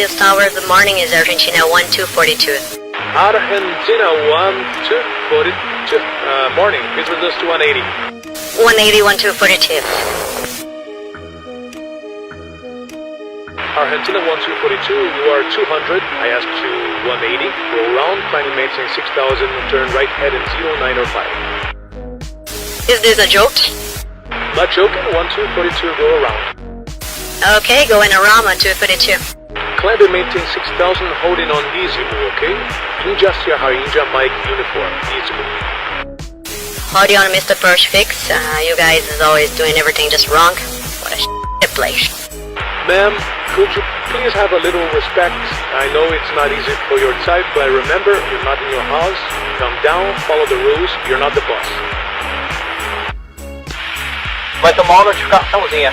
earliest hour of the morning is Argentina 1242. Argentina 1242. Morning. Please reduce to 180. 180, 1242. Argentina 1242, you are 200. I asked you 180. Go around, climbing maintain 6000, turn right head in 0905. Is this a joke? Not joking, 1242, go around. Okay, going around 1242. Climb and maintain 6000, holding on easy move, okay? India Sierra India Mike uniform, easy move. Howdy on Mr. Perch Fix. You guys is always doing everything just wrong. What a shit place. Ma'am, could you please have a little respect? I know it's not easy for your type, but remember, you're not in your house. Come down, follow the rules, you're not the boss. Vai tomar uma notificaçãozinha.